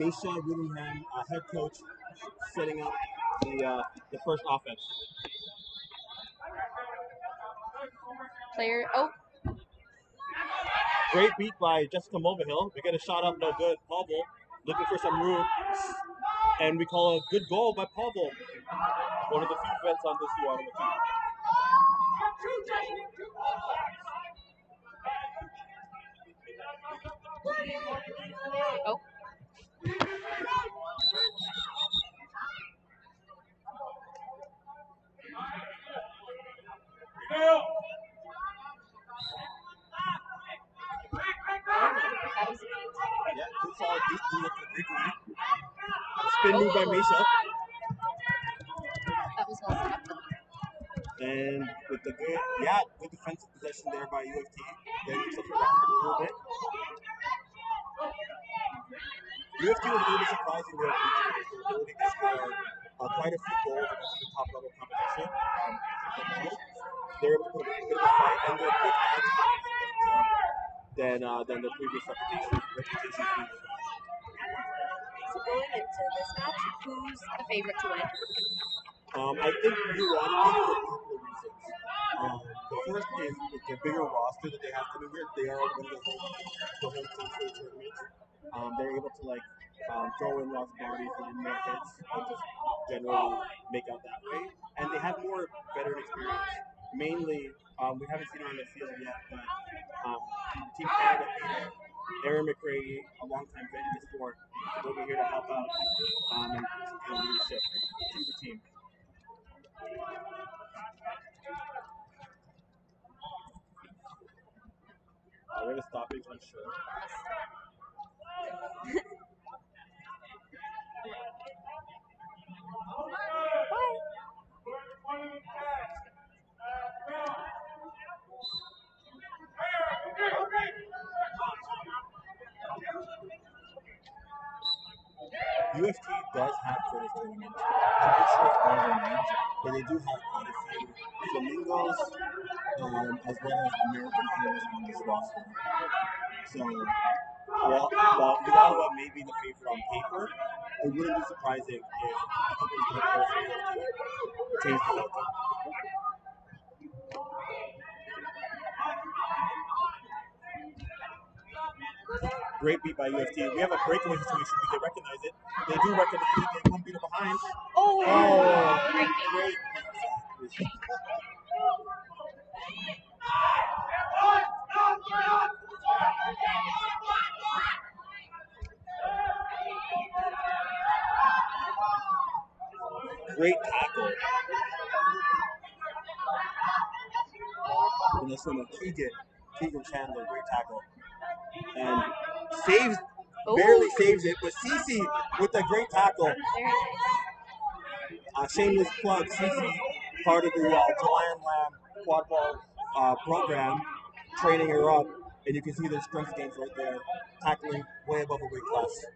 Misha Whittingham, head coach, setting up the first offense. Player. Oh. Great beat by Jessica Mulvihill. We get a shot up, no good. Pavel looking for some room, and we call a good goal by Pavel. One of the few vets on this UR team. Oh. Yeah, good solid beat. Spin move by Misha. That was well set up. And with the good defensive possession there by UFT, they took it back a little bit. UFT was really surprising their ability to score quite a few goals against the top level competition. They were able to put a bit of a fight, and they're a bit more than the previous reputation. So going into this match, who's the favorite to win? I think you want to for a couple of reasons. The first is with the bigger roster that they have coming here, they are one of the home teams for the tournament. They're able to throw in lots of bodies and more hits and just generally make out that way. And they have more veteran experience. Mainly, we haven't seen her on the field yet, but Team Canada leader Aaron McCready, a longtime vet in the sport, will be here to help out and leadership to the team. We're going to stop it, I'm sure. UFT does have for this tournament, I'm not sure if all their names, but they do have quite a few flamingos, as well as American players on this roster. So, while Ottawa may be the favorite on paper, it wouldn't be surprising if a couple of good players from UFT change the outcome. Great beat by UFT. We have a breakaway situation. They recognize it. They do recognize it. They one beat it behind. Great. Great tackle. And that's from Keegan Chandler. Great tackle. And barely saves it, but Cece with a great tackle. Shameless plug, Cece, part of the Joanne Lamb Quadball program, training her up, and you can see their strength gains right there, tackling way above a weight class.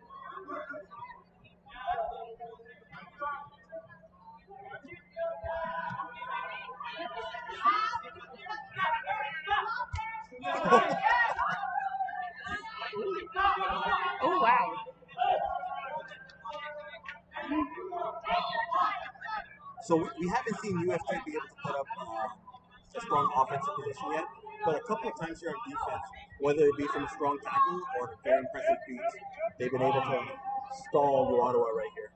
Oh, wow. So we haven't seen UFT be able to put up a strong offensive position yet, but a couple of times here on defense, whether it be from a strong tackle or very impressive beats, they've been able to stall Ottawa right here.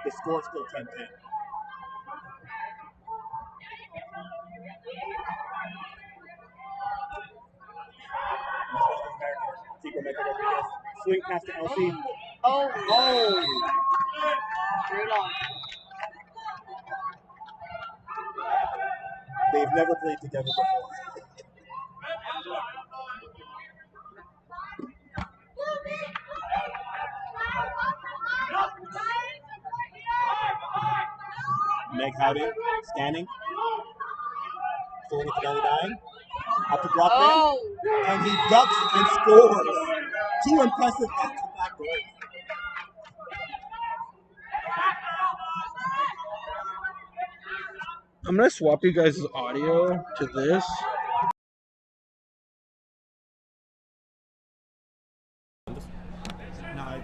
The score's still 10-10. Swing pass to LC. Oh! Very long. They've never played together before. Meg Howdy, standing. Throwing it to Dolly Dying. Up to block man. And he ducks and scores. Two impressive back-to-back goals. I'm going to swap you guys' audio to this.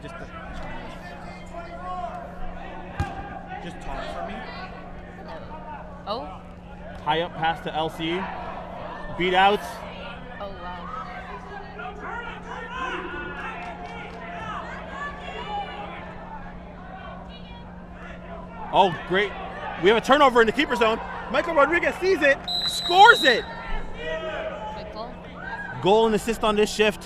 just talk for me. Oh. High up pass to LC. Beat outs. Oh, wow. Oh, great. We have a turnover in the keeper zone. Michael Rodriguez sees it, scores it. Quick goal. Goal and assist on this shift.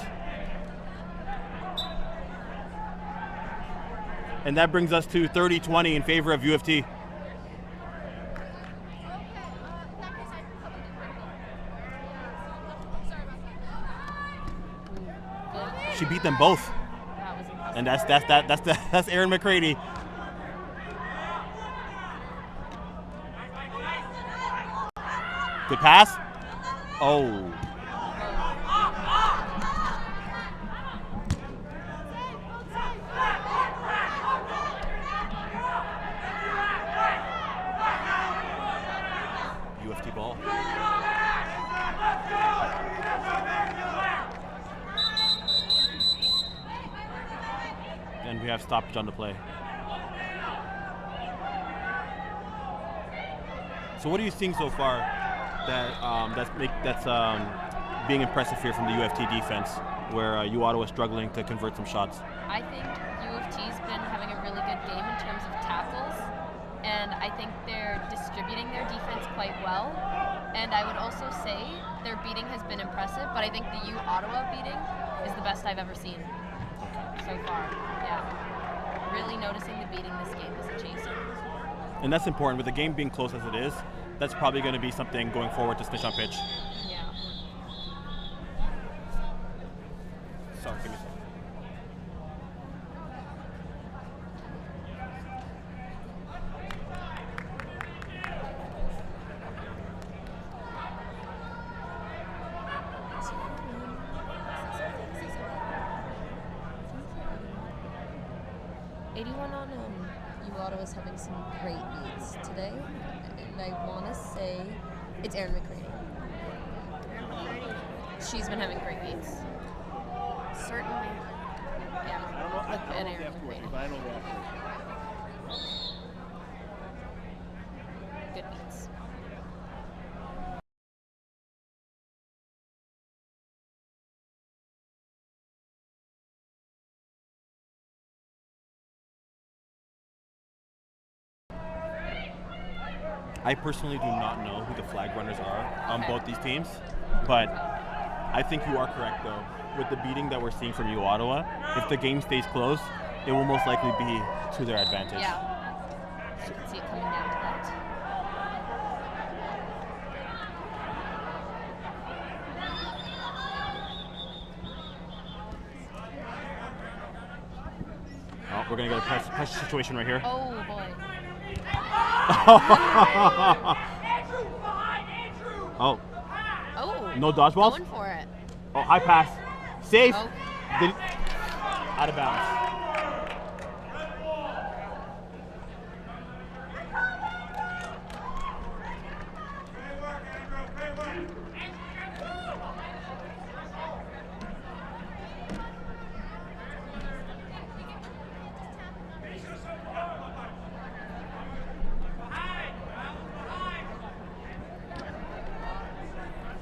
And that brings us to 30-20 in favor of UFT. She beat them both. That was impressive. And that's Erin McCready. Good pass. Oh. UFT ball. And we have stoppage on the play. So what are you seeing so far that's being impressive here from the UFT defense, where U Ottawa is struggling to convert some shots? I think UFT's been having a really good game in terms of tackles, and I think they're distributing their defense quite well. And I would also say their beating has been impressive, but I think the U Ottawa beating is the best I've ever seen so far. Yeah. Really noticing the beating this game as a chaser. And that's important. With the game being close as it is, that's probably going to be something going forward to Snitch on pitch. Yeah. Sorry, give me a second. U Ottawa's having some great beats today, and I want to say it's Erin McCready. She's been having great beats. Certainly. Yeah. And Erin McCready. Good beats. I personally do not know who the flag runners are on both these teams, but I think you are correct though. With the beating that we're seeing from U Ottawa, if the game stays close, it will most likely be to their advantage. Yeah. You can see it coming down to that. Oh, we're going to get a pressure situation right here. Oh, boy. Oh. Oh. No dodgeballs? Going for it. Oh, high pass. Safe. Oh. Out of bounds.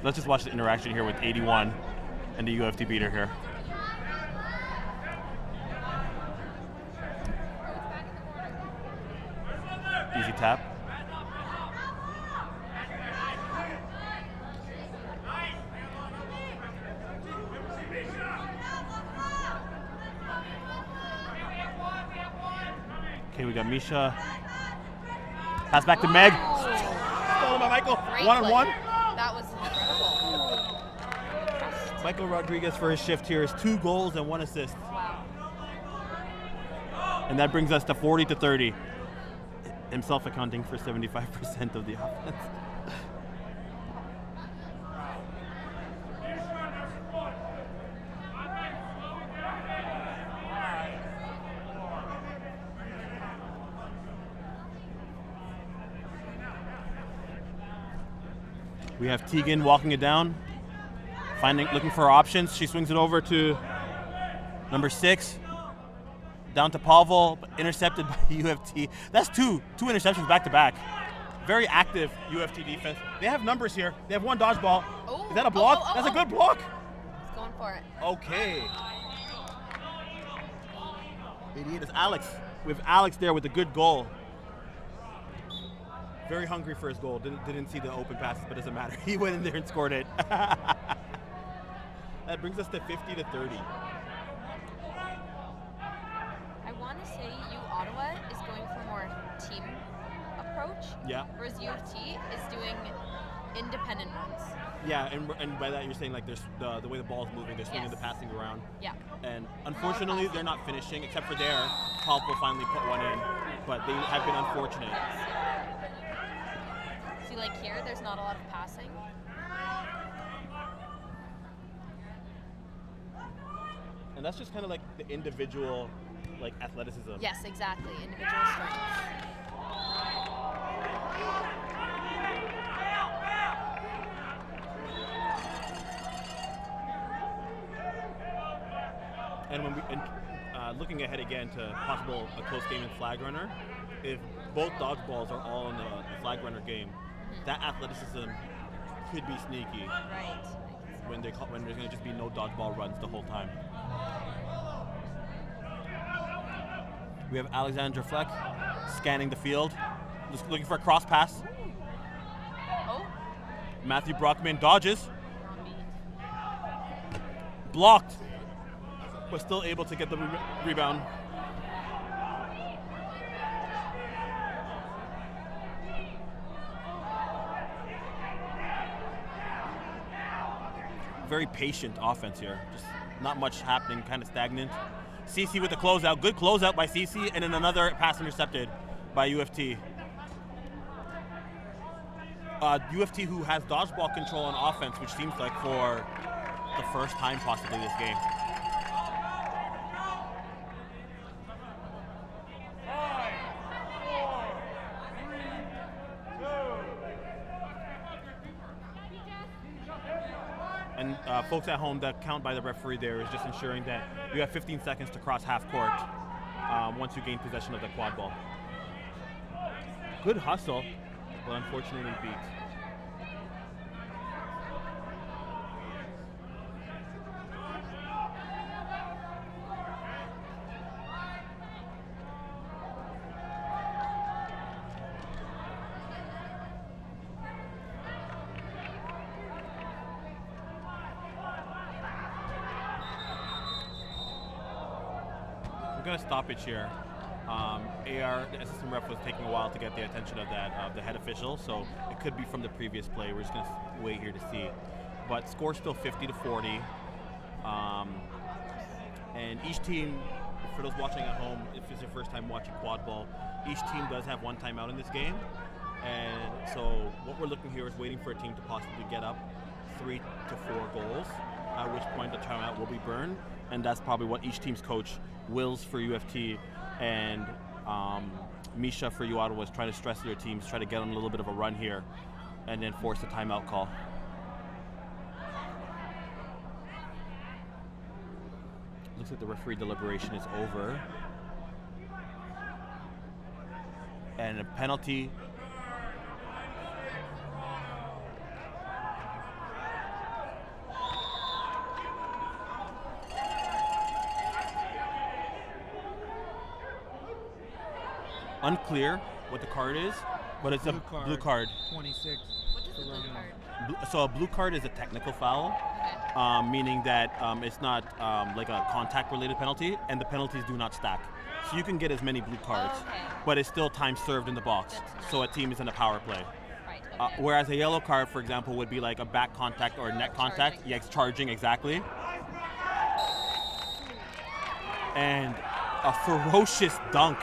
Let's just watch the interaction here with 81 and the UFT beater here. Easy tap. Okay, we got Misha. Pass back to Meg. Stolen by Michael. Great One-on-one. That was incredible. Michael Rodriguez for his shift here is 2 goals and 1 assist. Wow. And that brings us to 40-30. Himself accounting for 75% of the offense. We have Tegan walking it down, looking for options. She swings it over to number 6. Down to Pavel, intercepted by UFT. That's two interceptions back to back. Very active UFT defense. They have numbers here. They have one dodgeball. Oh, Is that a block? That's a good block. He's going for it. Okay. 88 is Alex. We have Alex there with a good goal. Very hungry for his goal. Didn't see the open passes, but doesn't matter. He went in there and scored it. That brings us to 50 to 30. I want to say Ottawa is going for more team approach. Yeah. Whereas UFT is doing independent runs. Yeah, and by that you're saying like there's the way the ball is moving, they're swinging the passing around. Yeah. And unfortunately they're not finishing, except for there. Paul will finally put one in, but they have been unfortunate. See, like here, there's not a lot of passing. And that's just kind of like the individual, like athleticism. Yes, exactly. Individual strengths. And when looking ahead again to possible a close game in flag runner, if both dodgeballs are all in the flag runner game, that athleticism could be sneaky. Right. When there's going to just be no dodgeball runs the whole time. We have Alexander Fleck scanning the field, just looking for a cross pass. Oh. Matthew Brockman dodges. Blocked, but still able to get the rebound. Very patient offense here. Just not much happening, kind of stagnant. CC with the closeout. Good closeout by CC, and then another pass intercepted by UFT. UFT who has dodgeball control on offense, which seems like for the first time possibly this game. And folks at home, that count by the referee there is just ensuring that you have 15 seconds to cross half court once you gain possession of the quad ball. Good hustle, but unfortunately beat. We're going to stoppage here. AR, the assistant ref, was taking a while to get the attention of the head official, so it could be from the previous play. We're just going to wait here to see. But score still 50 to 40. And each team, for those watching at home, if it's your first time watching quad ball, each team does have one timeout in this game. And so what we're looking here is waiting for a team to possibly get up 3 to 4 goals, at which point the timeout will be burned. And that's probably what each team's coach wills for UFT, and Misha for U Ottawa is trying to stress their teams, try to get on a little bit of a run here, and then force a timeout call. Looks like the referee deliberation is over. And a penalty. Unclear what the card is, but it's blue a blue card. 26. What is the blue card? So a blue card is a technical foul, meaning that it's not like a contact-related penalty, and the penalties do not stack. So you can get as many blue cards, but it's still time served in the box, so a team is in a power play. Right, okay. Whereas a yellow card, for example, would be like a back contact or a neck contact. Charging. Yeah, it's charging, exactly. And a ferocious dunk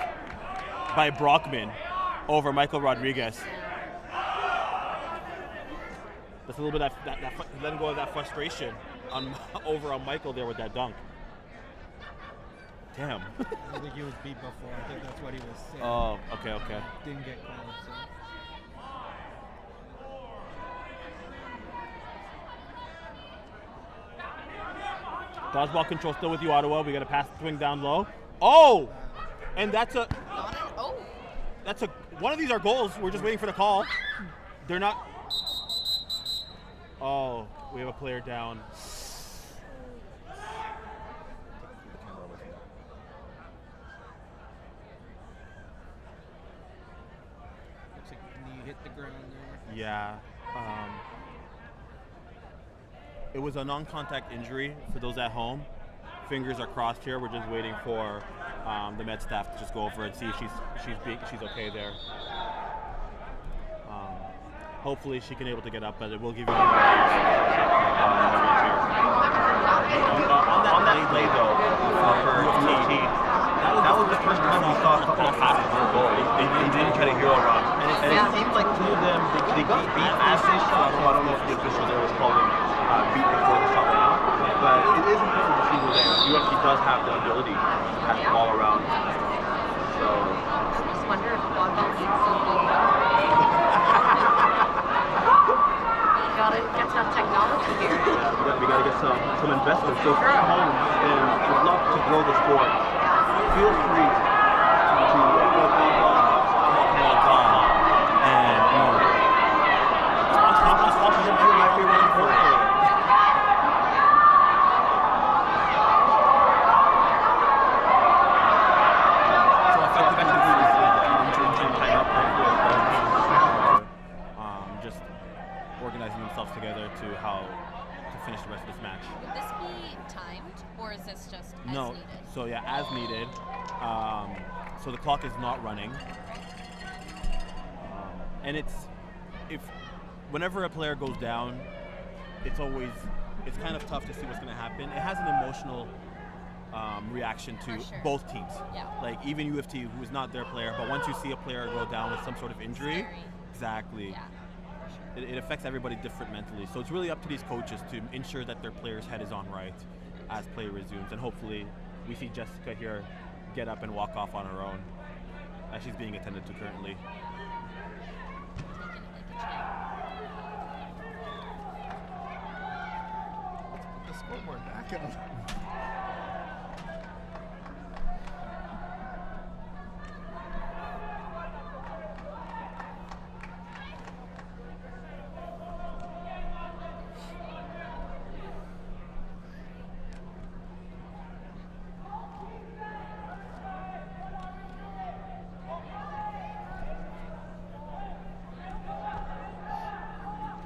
by Brockman over Michael Rodriguez. That's a little bit of that letting go of that frustration over on Michael there with that dunk. Damn. I think he was beat before. I think that's what he was saying. Oh, okay. Didn't get called, so. Dodgeball control still with you, Ottawa. We got a pass swing down low. Oh! And that's a Not an, oh. one of these are goals. We're just waiting for the call. They're not. Oh, we have a player down. Looks like knee hit the ground there. Yeah. It was a non-contact injury for those at home. Fingers are crossed here. We're just waiting for the med staff to just go over and see if she's okay there. Hopefully she can able to get up, but it will give you. On that play though, for UFT, that was the first time we saw a couple of passes for a goal. They didn't try to hero run, and it seemed like two of them they got beat as they shot. So I don't know if the official there was calling beat before the shot went out, but it is important to see that UFT does have the ability to pass the ball around. So I just wonder if Quadball needs some gotta get some technology here. we gotta get some investment. So if you're at home and would love to grow the sport, feel free to just organizing themselves together to finish the rest of this match. Would this be timed, or is this just as No, needed? so yeah, as needed. So the clock is not running, and whenever a player goes down, it's kind of tough to see what's going to happen. It has an emotional reaction to For sure. both teams. Yeah. Like even UFT, who is not their player, but once you see a player go down with some sort of injury, Scary. exactly. Yeah, for sure. It affects everybody different mentally. So it's really up to these coaches to ensure that their player's head is on right as play resumes. And hopefully we see Jessica here get up and walk off on her own as she's being attended to currently. Taking it like a champ. Let's put the scoreboard back up.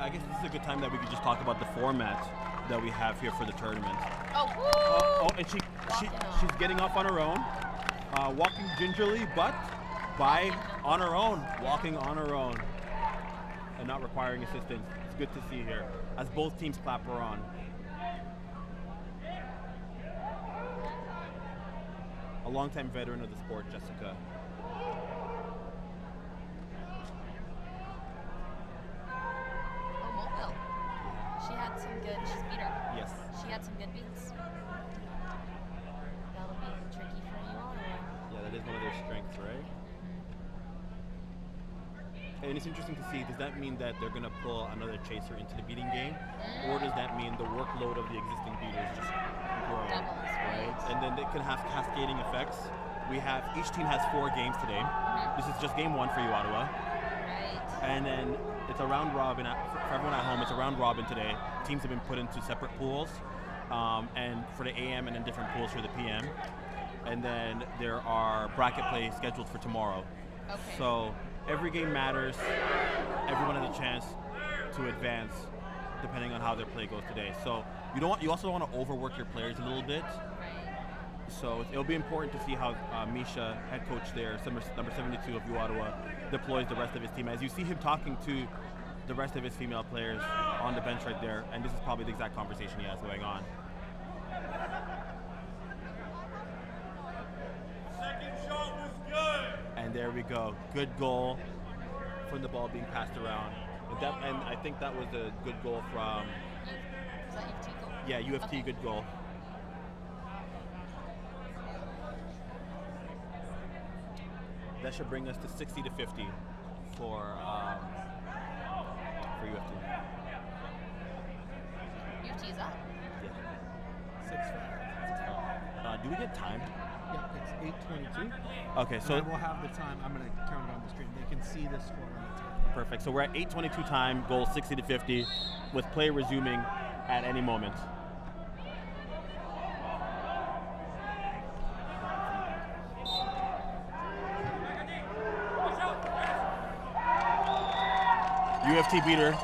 I guess this is a good time that we could just talk about the format that we have here for the tournament. Oh, woo! And she's Walking getting off on her own, walking gingerly, but on her own, walking on her own, and not requiring assistance. It's good to see here as both teams clap her on. A longtime veteran of the sport, Jessica. Oh, Moleville. She's beat her. Yes. She had some good beats. That'll be tricky for you all. Yeah, that is one of their strengths, right? And it's interesting to see, does that mean that they're going to pull another chaser into the beating game? Or does that mean the workload of the existing beaters just grow? Doubles, right? And then it can have cascading effects. Each team has 4 games today. This is just game 1 for you, Ottawa. Right. And then it's a round robin. For everyone at home, it's a round robin today. Teams have been put into separate pools, and for the AM and then different pools for the PM. And then there are bracket plays scheduled for tomorrow. Okay. So every game matters. Everyone has a chance to advance depending on how their play goes today. So you also don't want to overwork your players a little bit. Right. So it'll be important to see how Misha, head coach there, number 72 of U Ottawa, deploys the rest of his team. As you see him talking to the rest of his female players on the bench right there, and this is probably the exact conversation he has going on. Second shot was good. And there we go. Good goal from the ball being passed around. And I think that was a good goal from... Is that UFT goal? Yeah, UFT, Okay. good goal. That should bring us to 60 to 50 for UFT. UFT is up. Yeah. 6-5. Do we get time? Yep, it's 8:22. Okay, so And we'll have the time. I'm going to count it on the screen. They can see the score on the time. perfect. So we're at 8:22 time, goal 60-50, with play resuming at any moment. UFT beater.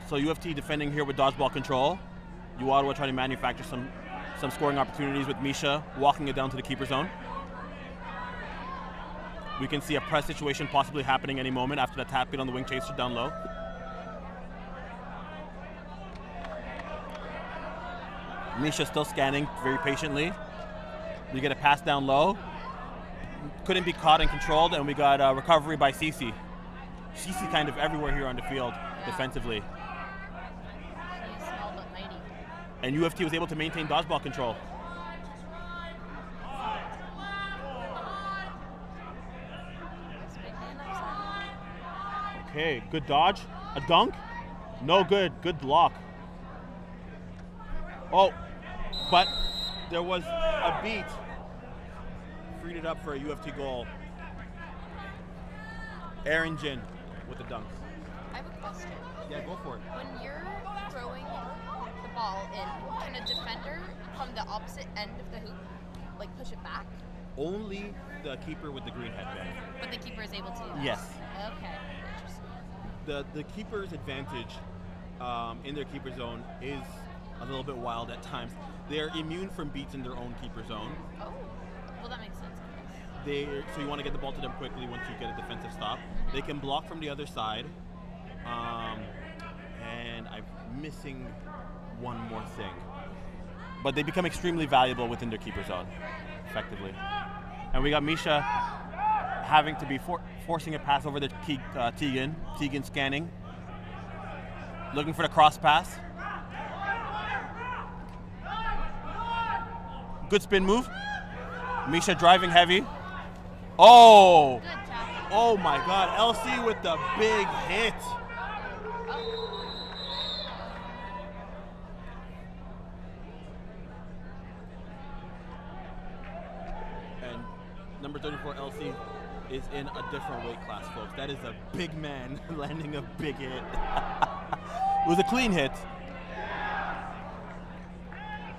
So UFT defending here with dodgeball control. Ottawa trying to manufacture some scoring opportunities with Misha walking it down to the keeper zone. We can see a press situation possibly happening any moment after that tap in on the wing chaser down low. Misha still scanning very patiently. We get a pass down low. Couldn't be caught and controlled, and we got a recovery by Cece. Cece kind of everywhere here on the field defensively. She's small but mighty. And UFT was able to maintain dodgeball control. This might be an upset. Okay, good dodge. A dunk? No good. Good block. Oh, but there was a beat. Freed it up for a UFT goal. Aaron Jin with the dunk. I have a question. Yeah, go for it. When you're throwing the ball in, can a defender from the opposite end of the hoop, like push it back? Only the keeper with the green headband. But the keeper is able to do that? Yes. Okay, interesting. The keeper's advantage in their keeper zone is a little bit wild at times. They're immune from beats in their own keeper zone. Oh, well that makes sense. I guess. So you want to get the ball to them quickly once you get a defensive stop. They can block from the other side. And I'm missing one more thing. But they become extremely valuable within their keeper zone, effectively. And we got Misha having to be forcing a pass over to Tegan. Tegan scanning. Looking for the cross pass. Good spin move. Misha driving heavy. Oh! Good tackle. Oh my God, LC with the big hit. And number 34, LC, is in a different weight class, folks. That is a big man landing a big hit. It was a clean hit,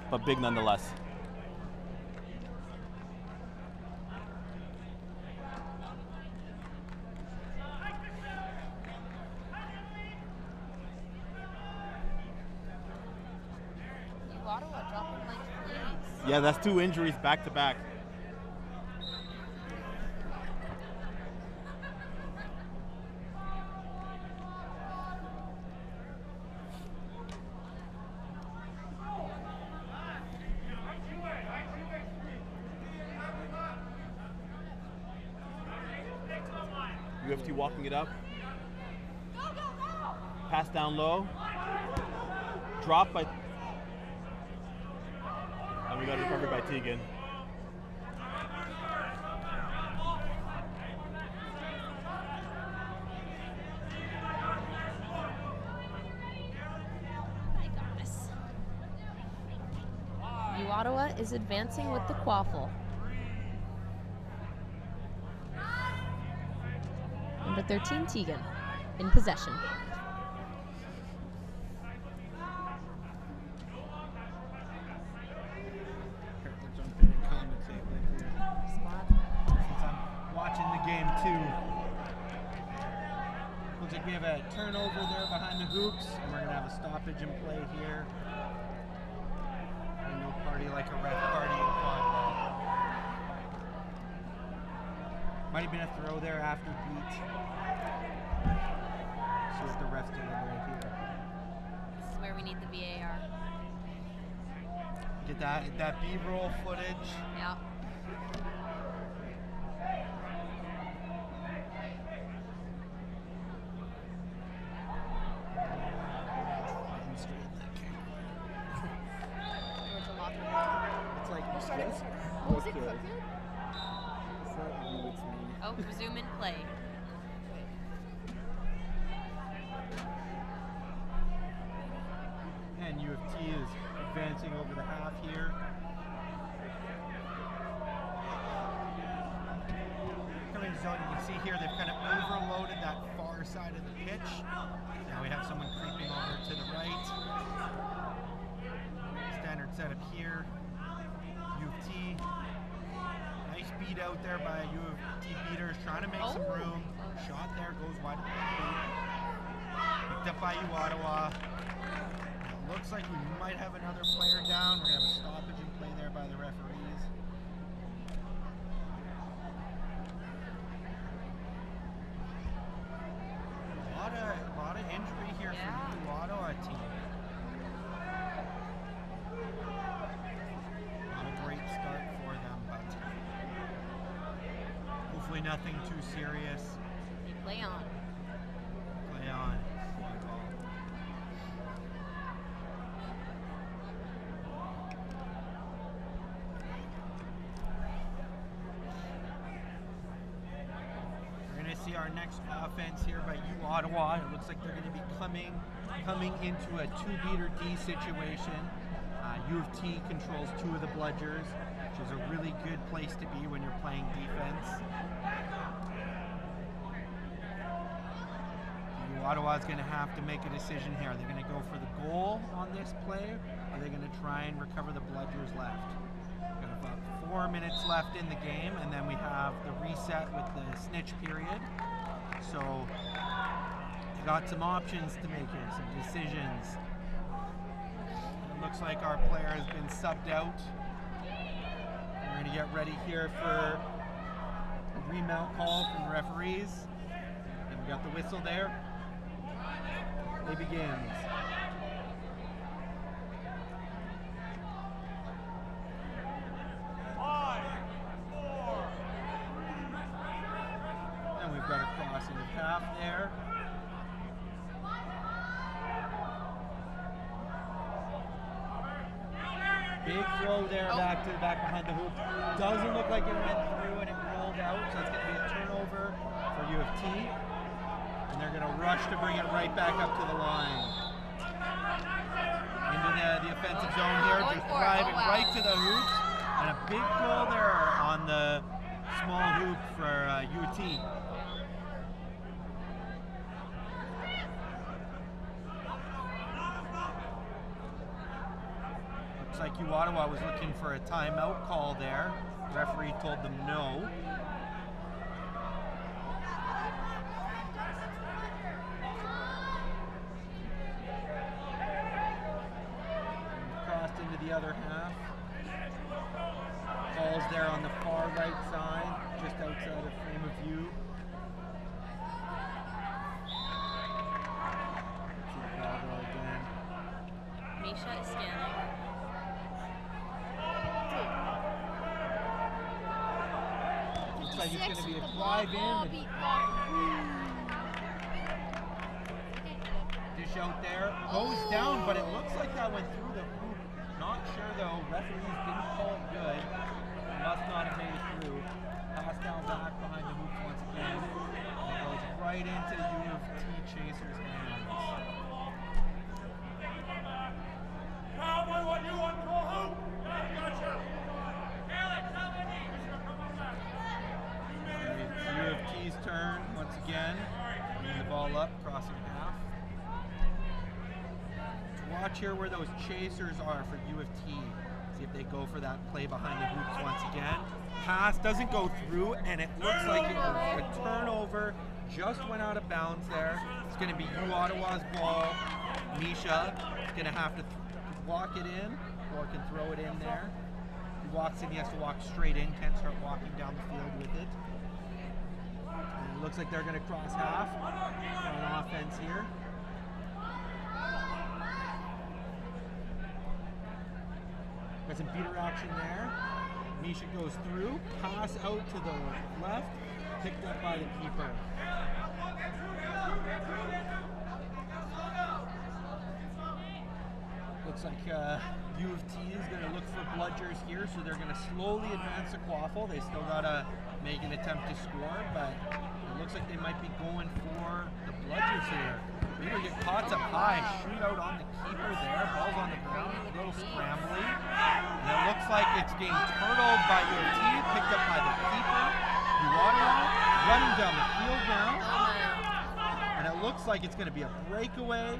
but big nonetheless. Ottawa dropping like fleas. Yeah, that's 2 injuries back to back. UFT walking it up. Pass down low. Drop by. And we got recovered by Tegan. I got this. Ottawa is advancing with the quaffle. Number 13, Tegan, in possession. Careful jumping and commentate with you. Spot. Since I'm watching the game too. Looks like we have a turnover there behind the hoops, and we're gonna have a stoppage in play here. And no party like a ref party in Quadball. Might have been a throw there after beat. See what the refs did right here. This is where we need the VAR. Get that B-roll footage. Yeah. And straighten that camera. Towards the locker room. It's like Was it crooked? Oh, resume in play. and UFT is advancing over the half here. Coming to zone, you can see here they've kind of overloaded that far side of the pitch. Now we have someone creeping over to the right. Standard setup here. U of T. Nice beat out there by U of T beaters, trying to make some room. Shot there, goes wide of the boot. Picked up by U Ottawa. Looks like we might have another player down. We're going to have a stoppage in play there by the referees. A lot of injury here for the Ottawa team. Not a great start for them, but hopefully nothing too serious. Play on. Play on. Quadball. We're going to see our next offense here by U Ottawa. It looks like they're going to be coming into a two-beater D situation. U of T controls two of the bludgers, which is a really good place to be when you're playing defense. U Ottawa is going to have to make a decision here. Are they going to go for the goal on this play, or are they going to try and recover the bludgers left? We've got about 4 minutes left in the game, and then we have the reset with the snitch period. So we got some options to make here, some decisions. It looks like our player has been subbed out. We're going to get ready here for a remount call from the referees. And we got the whistle there. Play begins. And we've got a crossing of half there. Big throw there back behind the hoop. Doesn't look like it went through and it rolled out, so it's going to be a turnover for U of T. And they're going to rush to bring it right back up to the line. Into the offensive zone here, just driving right to the hoops. And a big goal there on the small hoop for U of T. Looks like U Ottawa was looking for a timeout call there. The referee told them no. Crossed into the other half. Ball's there on the far right side, just outside of frame of view. See the ball go again. Misha is scanning. Looks like it's going to be a drive in. Dish out there. Goes down, but it looks like that went through the hoop. Not sure though. Referees didn't call it good. Must not have made it through. Pass down back behind the hoops once again. And it goes right into U of T Chasers' hands. It's U of T's turn once again. Bringing the ball up, crossing half. Watch here where those chasers are for U of T. See if they go for that play behind the hoops once again. Pass doesn't go through, and it looks like it was a turnover. Just went out of bounds there. It's going to be U Ottawa's ball. Misha is going to have to walk it in, or can throw it in there. He walks in, he has to walk straight in. Can't start walking down the field with it. And it looks like they're going to cross half on offense here. Got some beater action there. Misha goes through, pass out to the left, picked up by the keeper. Looks like U of T is going to look for bludgers here, so they're going to slowly advance the quaffle. They still got to make an attempt to score, but it looks like they might be going for the bludgers here. Beater get caught up high, shoot out on the keeper there, ball's on the ground, throw little scrambly. And it looks like it's being turtled by U of T, picked up by the keeper. Uottawa running down the field now. And it looks like it's going to be a breakaway.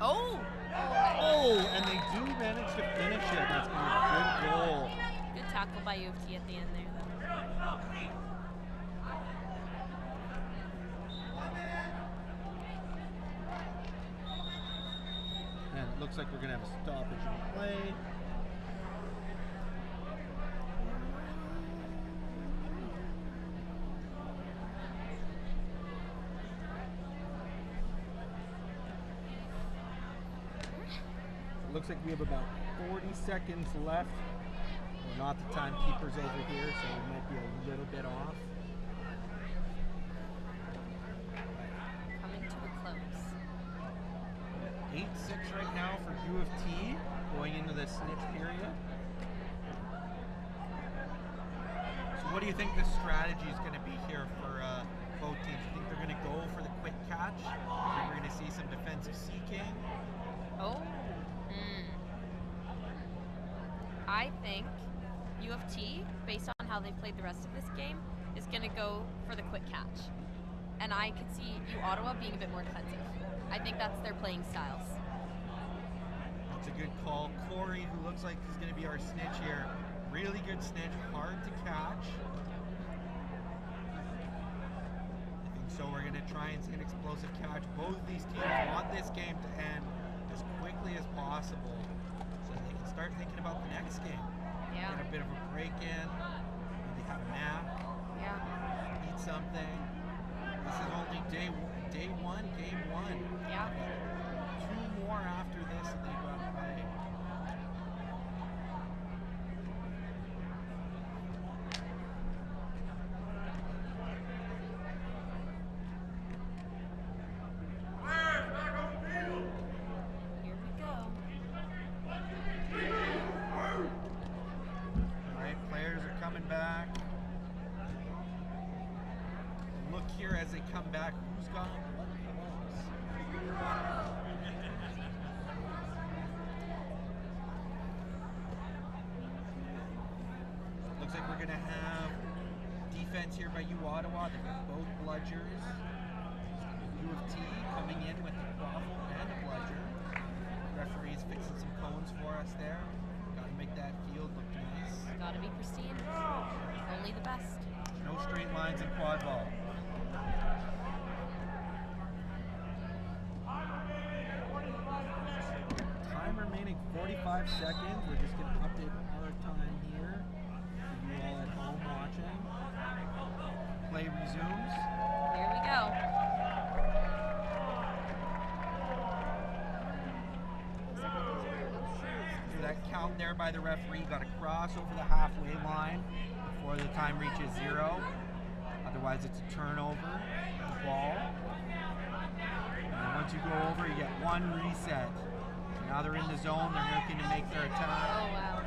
Oh! And they do manage to finish it. That's going to be a good goal. Good tackle by U of T at the end there, though. And it looks like we're going to have a stoppage in play. Looks like we have about 40 seconds left. We're not the timekeepers over here, so we might be a little bit off. Coming to a close. 8-6 right now for U of T going into the Snitch period. So what do you think the strategy is going to be here for both teams? Do you think they're going to go for the quick catch? Do you think we're going to see some defensive seeking? Oh. I think U of T, based on how they've played the rest of this game, is going to go for the quick catch. And I could see Ottawa being a bit more defensive. I think that's their playing styles. That's a good call. Corey, who looks like he's going to be our snitch here. Really good snitch, hard to catch. I think so. We're going to try and see an explosive catch. Both of these teams want this game to end as quickly as possible, so they can start thinking about the next game. Yeah. Get a bit of a break in, maybe have a nap, eat something. This is only game one. Yeah. 2 more after this and they got to play. Here we go. Alright, players are coming back. Look here as they come back. Who's got what gloves? Looks like we're going to have defense here by Ottawa. They've got both bludgers. U of T coming in with the quaffle and a bludger. Referee's fixing some cones for us there. Got to make that field look nice. Gotta be pristine. Only the best. No straight lines in quadball. Time remaining 45 seconds. We're just going to update our time here for you all at home watching. Play resumes. Here we go. So that count there by the referee, got to cross over the halfway line before the time reaches 0. Otherwise it's a turnover, the ball. And then once you go over, you get 1 reset. Now they're in the zone, they're looking to make their Oh, attack. wow.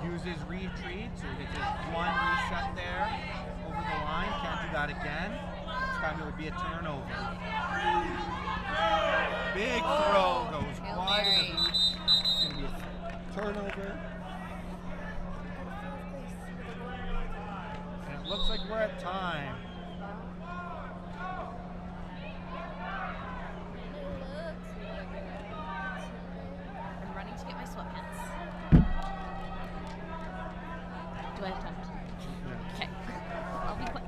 Here Uses retreat, so he gets just 1 reset there over the line. Can't do that again. This time it would be a turnover. Big throw goes Hail wide of Mary. the boot. It's going to be a turnover. And it looks like we're at time. I'm running to get my sweatpants. Do I have time? Okay. I'll be quick.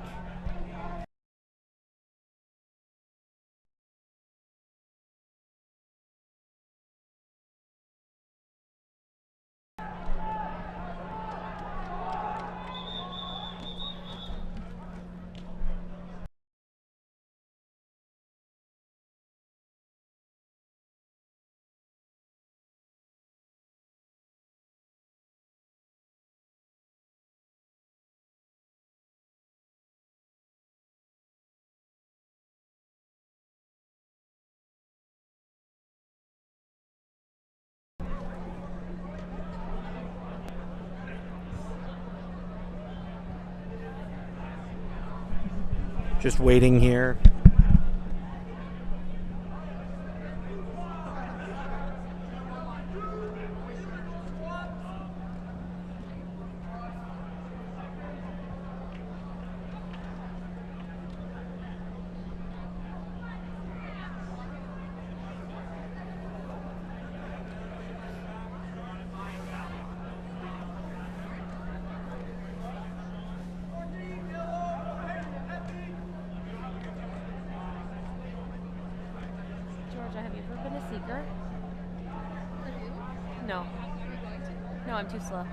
Just waiting here. ever been a seeker? No. No, I'm too slow.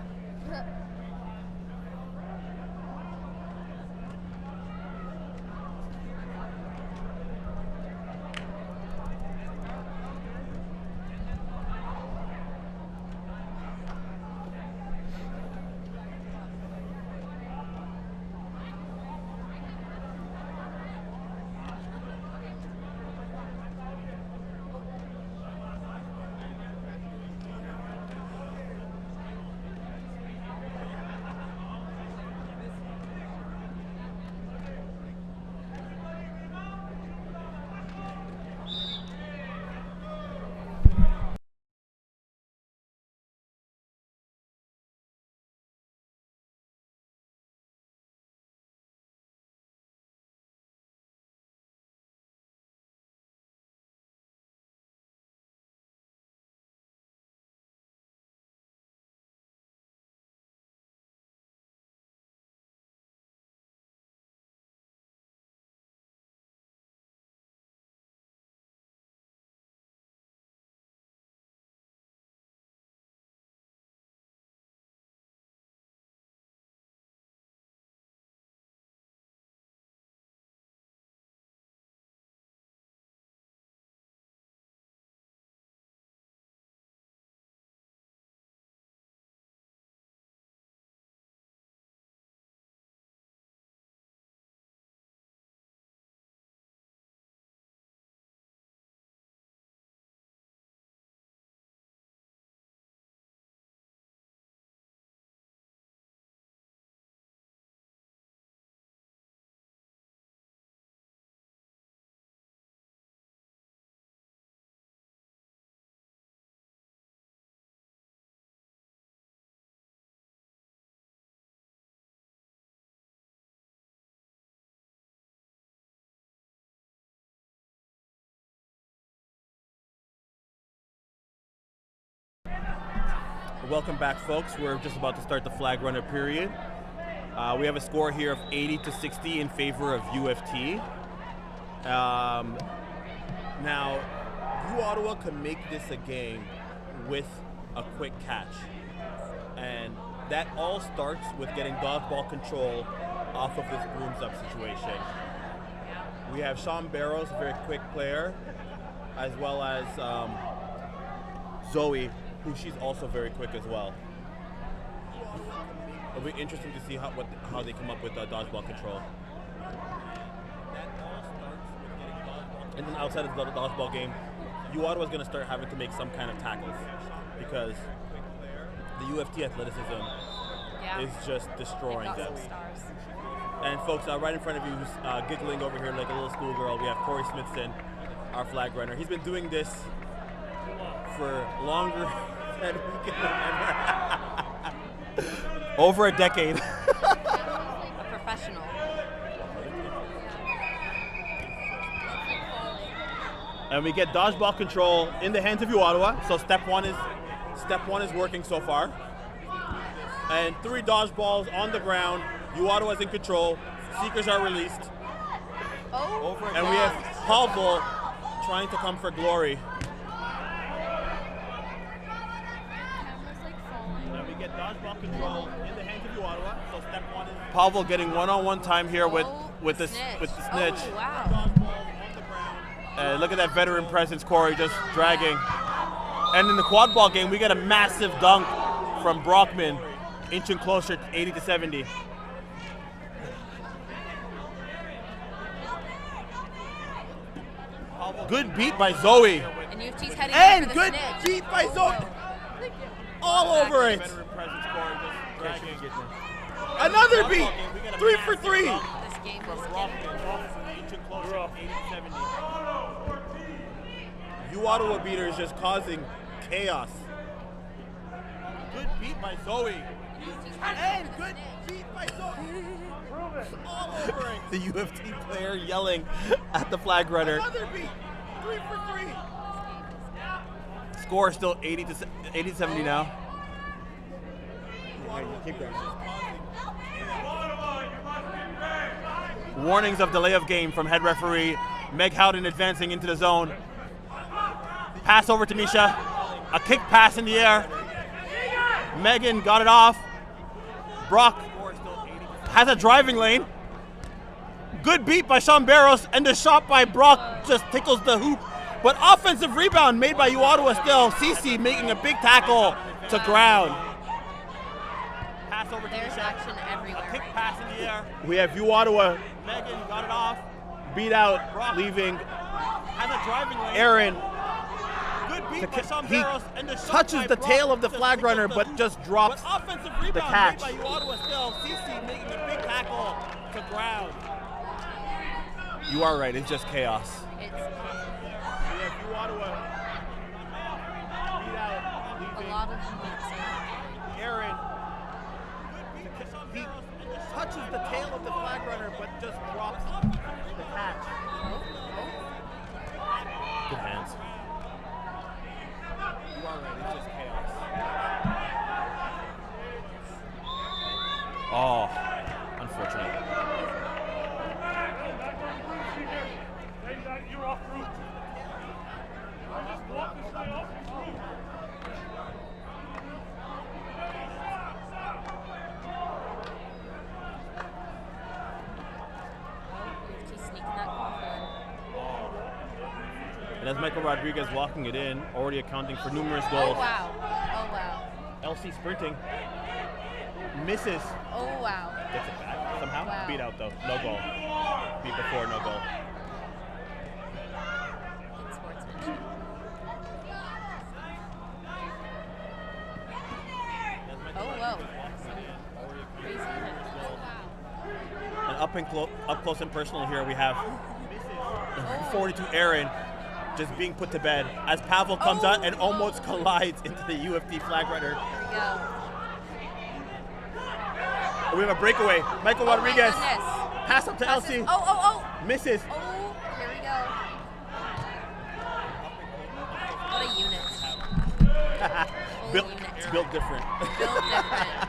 Welcome back, folks. We're just about to start the flag runner period. We have a score here of 80-60 in favor of UFT. Now, U Ottawa can make this a game with a quick catch. And that all starts with getting dodgeball control off of this brooms up situation. We have Sean Barrows, a very quick player, as well as Zoe, who she's also very quick as well. It'll be interesting to see how they come up with dodgeball control. And then outside of the dodgeball game, U Ottawa is going to start having to make some kind of tackles because the UFT athleticism is just destroying them. And folks, right in front of you, who's giggling over here like a little schoolgirl, we have Corey Smithson, our flag runner. He's been doing this for longer than we can remember. Over a decade. A professional. And we get dodgeball control in the hands of U Ottawa. So step one is working so far. And 3 dodgeballs on the ground. U Ottawa's in control. Seekers are released. Oh. And we have Quadball trying to come for glory. And we get dodgeball control in the hands of U Ottawa. So step one is Pavel getting one-on-one time here with the Snitch. Oh, wow. Look at that veteran presence, Corey, just dragging. And in the quad ball game, we get a massive dunk from Brockman, inching closer, 80-70. Good beat by Zoe. And UFT's heading And for the good Snitch. beat by Zoe. All over it. This Another beat. 3 for 3. game is getting U Ottawa beater is just causing chaos. Good beat by Zoe. And good beat by Zoe. All over it. The UFT player yelling at the flag runner. Another beat. 3 for 3. Score is still 80-70 now. Keep going. Warnings of delay of game from head referee Meg Howden advancing into the zone. Pass over to Misha. A kick pass in the air. Megan got it off. Brock has a driving lane. Good beat by Sean Barros, and the shot by Brock just tickles the hoop. But offensive rebound made by U Ottawa still. Cece making a big tackle to ground. Pass over to There's Misha. action everywhere. A kick right pass now. in the air. We have U Ottawa Megan got it off. beat out, leaving Has a driving lane. Aaron. Good beat by Sean He Barros, and the shot touches by the Brock tail of the just flag tickles runner, the but hoop. just drops But offensive rebound catch. made by U Ottawa still. Cece making a big tackle to ground. You are right, it's just chaos. It's We have U Ottawa beat out, a leaving lot of mixing. Aaron. He touches the tail of the flag runner, but just drops the catch. Good hands. You are right, it's just chaos. Oh, unfortunate. Just sneaking that quaffle And as Michael Rodriguez walking it in, already accounting for numerous in. goals. Oh wow. Oh wow. LC sprinting. Misses. Oh wow. Gets it back somehow. Wow. Beat out though. No goal. Beat before, no goal. Good sportsmanship. Oh whoa. Some crazy hits. Wow. And up close and personal here we have Oh. 42 Aaron just being put to bed as Pavel comes out and almost collides into the UFT flag runner. Here we go. We have a breakaway. Michael Oh my Rodriguez. goodness. Pass up to Passes- Elsie. Oh. Misses. Oh, here we go. What a unit. Full Built, unit. built different. Built different,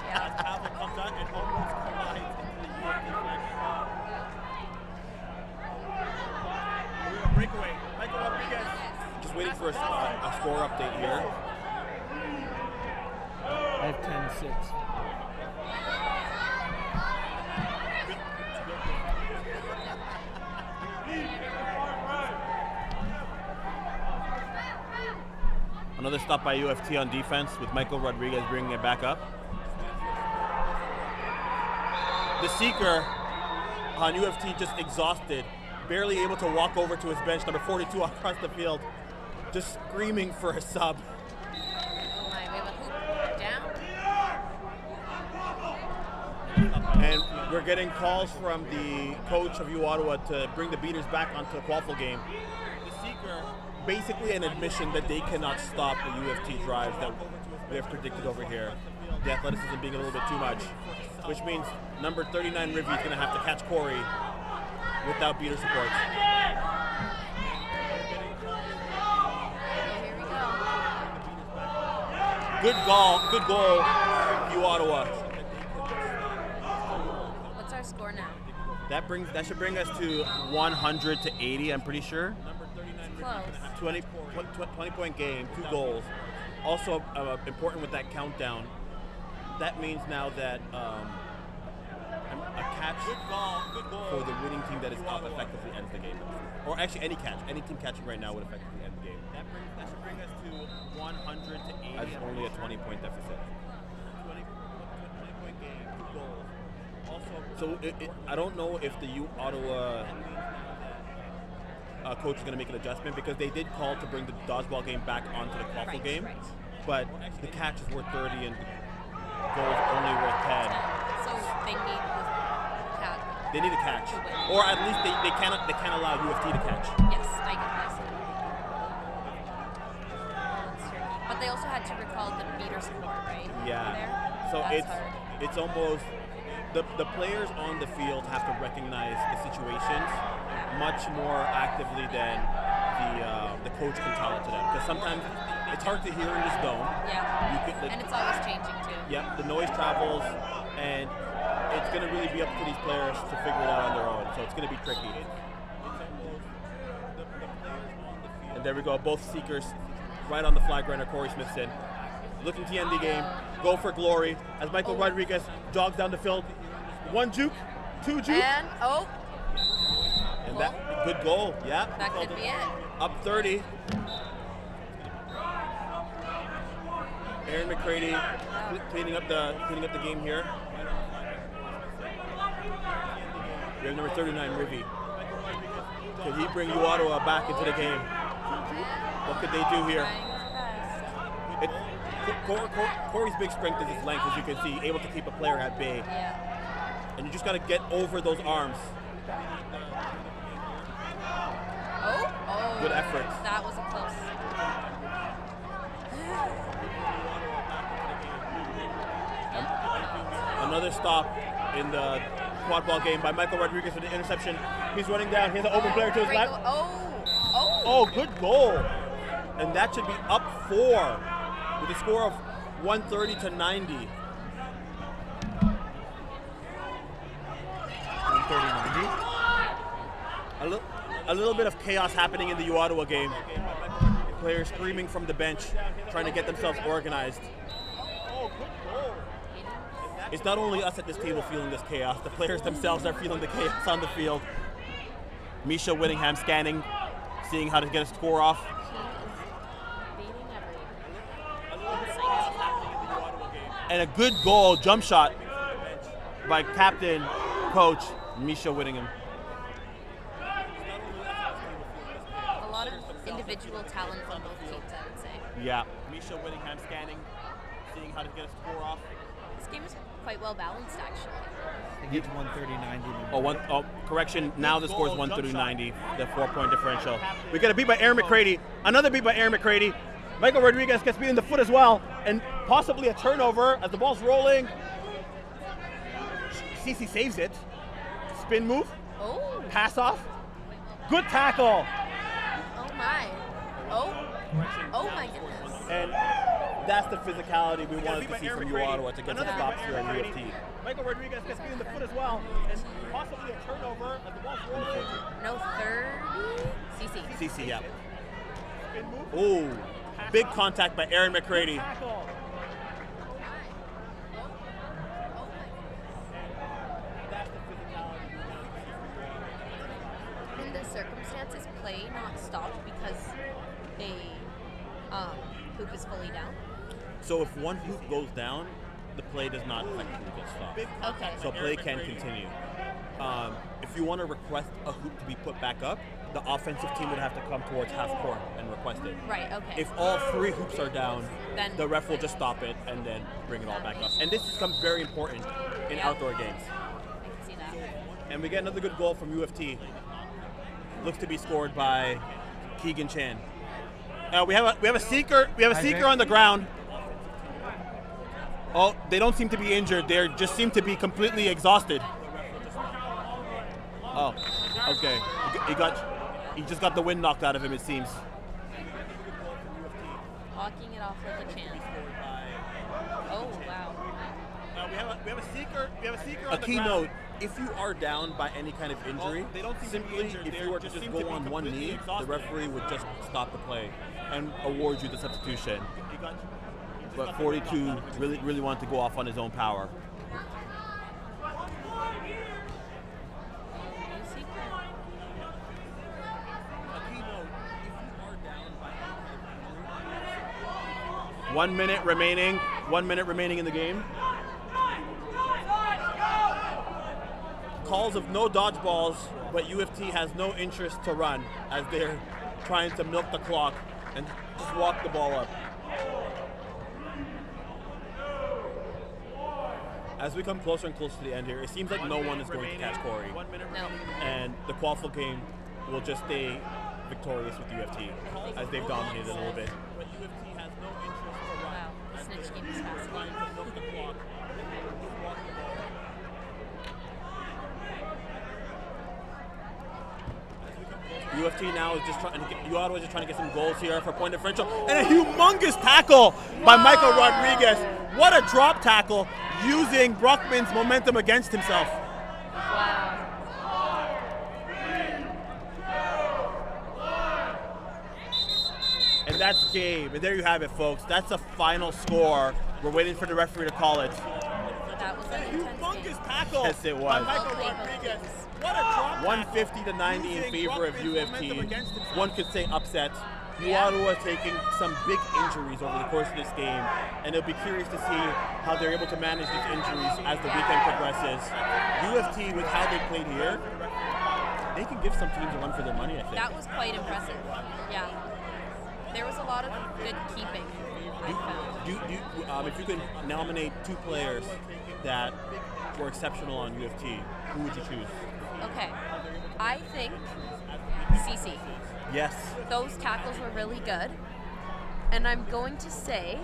yeah. Pavel comes out and almost collides into the UFT flag runner. We have a breakaway. Michael Rodriguez. Just waiting for a score update here. I have 10-6. Another stop by UFT on defense with Michael Rodriguez bringing it back up. The seeker on UFT just exhausted, barely able to walk over to his bench, number 42 across the field, just screaming for a sub. Oh my, we have a hoop down. And we're getting calls from the coach of U Ottawa to bring the beaters back onto the quaffle game. The seeker, basically an admission that they cannot stop the UFT drives that we have predicted over here. The athleticism being a little bit too much, which means number 39 Rivy is going to have to catch Corey without beater support. Oh, here we go. Good goal, U Ottawa. What's our score now? That should bring us to 100 to 80, I'm pretty sure. Close. 20-point game, 2 goals. Also important with that countdown. That means now that a catch for the winning team that is up effectively ends the game. Or actually any catch, any team catching right now would effectively end the game. That should bring us to 100 to 80. That's only a 20-point deficit. 20-point game, 2 goals. Also, I don't know if the U Ottawa coach is going to make an adjustment because they did call to bring the dodgeball game back onto the quaffle game, but the catch is worth 30 and goals only worth 10. So they need the catch. They need a catch, To win. or at least they can't allow UFT to catch. Yes, I get this. That's tricky. But they also had to recall the beater support, right? Yeah. There? So That's hard. it's almost the players on the field have to recognize the situations much more actively than the coach can tell it to them. Because sometimes it's hard to hear in this dome. Yeah. You And it's always changing too. Yeah, the noise travels, and it's going to really be up to these players to figure it out on their own. So it's going to be tricky. And there we go, both seekers right on the flag runner, Corey Smithson. Looking to end the game, go for glory as Michael Rodriguez jogs down the field. 1 juke, 2 juke. And, And that, good goal, yeah. that could be it. Up 30. Aaron McCready cleaning up the game here. We have number 39, Rivy. Could he bring Ottawa back into the game? What could they do here? Corey's big strength is his length, as you can see, able to keep a player at bay. Yeah. And you just got to get over those arms. Oh. Good effort. That was a close. Another stop in the quad ball game by Michael Rodriguez with the interception. He's running down. He has an open player to his Great left. goal. Oh, good goal. And that should be up 4 with a score of 130 to 90. 130-90. A little bit of chaos happening in the Ottawa game. Players screaming from the bench, trying to get themselves organized. Oh, good goal. It's not only us at this table feeling this chaos. The players themselves are feeling the chaos on the field. Misha Whittingham scanning, seeing how to get a score off. And a good goal, jump shot by captain, coach Misha Whittingham. A lot of individual talent on both teams, I would say. Yeah. Misha Whittingham scanning, seeing how to get a score off. This game is quite well balanced, actually. I think it's 130-90. Correction, now the score is 130-90, the 4-point differential. We got a beat by Aaron McCready, another beat by Aaron McCready. Michael Rodriguez gets beat in the foot as well, and possibly a turnover as the ball's rolling. CC saves it. Spin move. Oh. Pass off. Good tackle. Oh my. Oh my goodness. And that's the physicality we wanted to see from Ottawa to get some stops here on UFT. Michael Rodriguez gets beat in the foot as well, and possibly a turnover as the ball's rolling. No, 30. CC, yeah. Oh, big contact by Aaron McCready. In the circumstances, play not stopped because a hoop is fully down. So if one hoop goes down, the play does not technically get stopped. Okay. So play can continue. If you want to request a hoop to be put back up, the offensive team would have to come towards half court and request it. Right, okay. If all 3 hoops are down, Then the ref will just stop it and then bring it all back up. And this becomes very important in outdoor games. I can see that. And we get another good goal from UFT. Looks to be scored by Keegan Chan. We have a seeker. We have a seeker on the ground. Oh, they don't seem to be injured. They just seem to be completely exhausted. Oh, okay. He just got the wind knocked out of him, it seems. Walking it off like a champ. Oh wow. We have a seeker. We have a seeker. A key note: if you are down by any kind of injury, simply if you were to just go on one knee, the referee would just stop the play and award you the substitution. But 42 really wanted to go off on his own power. One minute remaining in the game. Calls of no dodgeballs, but UFT has no interest to run as they're trying to milk the clock and just walk the ball up. As we come closer and closer to the end here, it seems like no one is going to catch Corey. No. And the quaffle game will just stay victorious with UFT as they've dominated a little bit. But UFT has no interest to run. Wow. The Snitch game is fascinating. UFT now is just trying to get Ottawa is just trying to get some goals here for point differential, and a humongous tackle by Michael Rodriguez. What a drop tackle, using Bruckman's momentum against himself. Wow. And that's game. And there you have it, folks. That's the final score. We're waiting for the referee to call it. That was an intense game. Tackle. Yes, it was. Well played, both teams. What a drop 150 to 90 in favor of U of T. One could say upset. Ottawa taking some big injuries over the course of this game, and it'll be curious to see how they're able to manage these injuries as the weekend progresses. U of T, with how they played here, they can give some teams a run for their money, I think. That was quite impressive. Yeah. There was a lot of good keeping, I found. If you could nominate 2 players that were exceptional on U of T, who would you choose? Okay. I think CC. Yes. Those tackles were really good. And I'm going to say...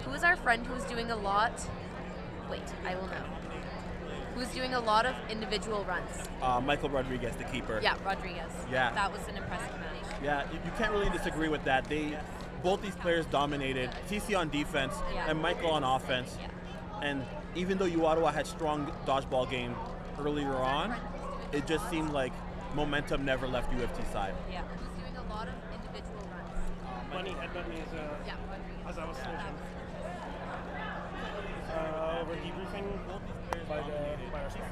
Who is our friend who's doing a lot... Wait, I will know. Who's doing a lot of individual runs? Michael Rodriguez, the keeper. Yeah, Rodriguez. Yeah. That was an impressive match. Yeah, you can't really disagree with that. Both these players dominated. CC on defense and Michael on offense. Yeah. And even though Ottawa had strong dodgeball game earlier on, it just seemed like momentum never left U of T's side. Yeah. Who's doing a lot of individual runs? Money headbutting is Rodriguez. as I was switching. We're debriefing by our staff.